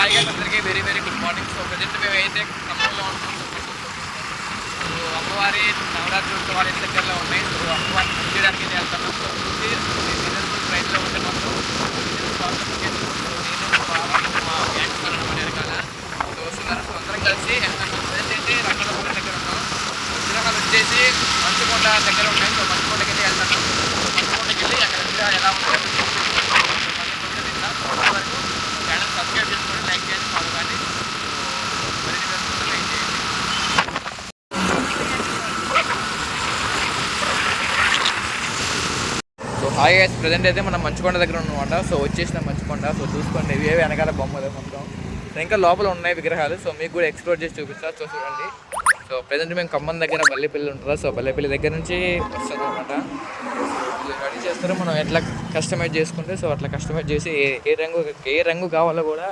హాయిగా అందరికీ very very good morning. So present మేము అయితే ఖమ్మంలో ఉంటున్నాం. సో అమ్మవారి నవరాత్రి ఉత్సవాలు ఇంటి దగ్గరలో ఉన్నాయి. సో అమ్మవారిని పూజ చేయడానికి వెళ్తున్నాం. సో పూజ రీజనబుల్ ప్రైస్లో ఉంటే మాత్రం నేను మా బ్యాంక్ అనమాట వెనకాల. సో వస్తున్నారు. సో అందరం కలిసి వెళ్తాము. ప్రజెంట్ అయితే రంగనాథ దగ్గర ఉన్నాం. విగ్రహాలు వచ్చేసి మంచుకొండ దగ్గర ఉన్నాయి. సో మంచుకొండకి అయితే వెళ్తాను. మంచుకొండకి వెళ్ళి అక్కడ విగ్రహాలు ఎలా ఉంటాయో వరకు ఛానల్ సబ్స్క్రైబ్ చేసుకొని లైక్ చేయండి, ఫాలో కానీ. మరిన్ని వీడియోస్ లైక్ చేయండి. సో హాయ్ గైస్, ప్రజెంట్ అయితే మనం మంచుకొండ దగ్గర ఉన్నమాట. సో వచ్చేసిన మంచుకొండ. సో చూసుకోండి, ఇవే వెనకాల బొమ్మలు మొత్తం. ఇంకా లోపల ఉన్నాయి విగ్రహాలు. సో మీకు కూడా ఎక్స్ప్లోర్ చేసి చూపిస్తారు. సో చూడండి. సో ప్రజెంట్ మేము ఖమ్మం దగ్గర బల్లిపల్లి ఉంటుందా. సో బల్లిపల్లి దగ్గర నుంచి వస్తుంది అనమాట. రెడీ చేస్తారు. మనం ఎట్లా కస్టమైజ్ చేసుకుంటే సో అట్లా కస్టమైజ్ చేసి ఏ రంగు కావాలో కూడా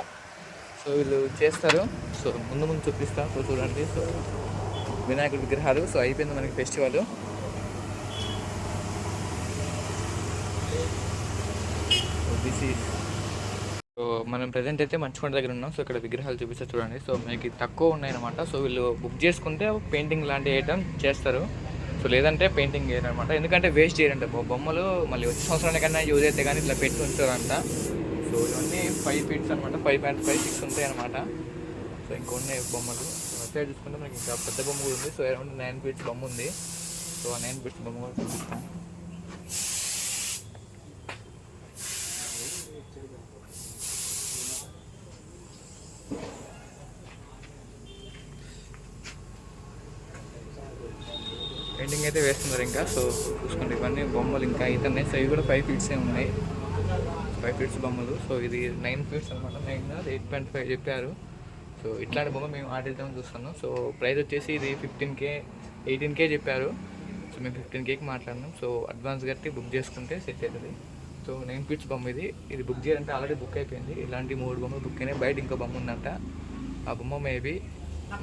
సో వీళ్ళు చేస్తారు. సో ముందు చూపిస్తాం. సో చూడండి. సో వినాయకుడి విగ్రహాలు. సో అయిపోయింది మనకి ఫెస్టివల్. సో మనం ప్రజెంట్ అయితే మంచుకొండ దగ్గర ఉన్నాం. సో ఇక్కడ విగ్రహాలు చూపిస్తే చూడండి. సో మనకి తక్కువ ఉన్నాయన్నమాట. సో వీళ్ళు బుక్ చేసుకుంటే పెయింటింగ్ లాంటి ఐటమ్ చేస్తారు. సో లేదంటే పెయింటింగ్ చేయరనమాట. ఎందుకంటే వేస్ట్ చేయరంట బొమ్మలు. మళ్ళీ వచ్చే సంవత్సరానికన్నా యూజ్ అయితే కానీ ఇట్లా పెట్టి ఉంచారంట. సో ఇవన్నీ 5 feet అనమాట. 5.5, 6 ఉంటాయి అనమాట. సో ఇంకొన్ని బొమ్మలు సైడ్ చూసుకుంటే మనకి ఇంకా పెద్ద బొమ్మ కూడా ఉంది. సో అరౌండ్ 9 feet బొమ్మ ఉంది. సో ఆ 9 feet బొమ్మ కూడా చూపిస్తాను. పెయింటింగ్ అయితే వేస్తున్నారు ఇంకా. సో చూసుకోండి, ఇవన్నీ బొమ్మలు ఇంకా అయితే ఉన్నాయి. సో ఇవి కూడా 5 feet ఉన్నాయి. 5 feet బొమ్మలు. సో ఇది 9 feet అనమాట. 9 or 8.5 చెప్పారు. సో ఇట్లాంటి బొమ్మ మేము ఆడిద్దామని చూస్తున్నాం. సో ప్రైస్ వచ్చేసి ఇది 15K 18K చెప్పారు. సో మేము 15Kకి మాట్లాడినాం. సో అడ్వాన్స్ కట్టి బుక్ చేసుకుంటే సెట్ అవుతుంది. సో 9 feet బొమ్మ ఇది బుక్ చేయాలంటే ఆల్రెడీ బుక్ అయిపోయింది. ఇలాంటి 3 బొమ్మలు బుక్ అయినాయి. బయట ఇంకో బొమ్మ ఉందంట. ఆ బొమ్మ మేబీ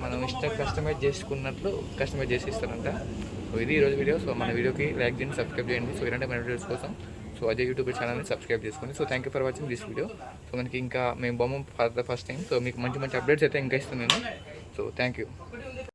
మనం ఇష్టం కస్టమైజ్ చేసుకున్నట్లు కస్టమైజ్ చేసి ఇస్తారంట. సో ఇది ఈరోజు వీడియో. సో మన వీడియోకి లైక్ చేయండి, సబ్స్క్రైబ్ చేయండి. సో ఇలాంటి మన వీడియోస్ కోసం సో అజయ్ యూట్యూబ్ ఛానల్ని సబ్స్క్రైబ్ చేసుకోండి. So thank you for watching this video. So మనకి ఇంకా మేము బొమ్మ for the first time. So మీకు మంచి మంచి అప్డేట్స్ అయితే ఇంకా ఇస్తున్నాను. So thank you.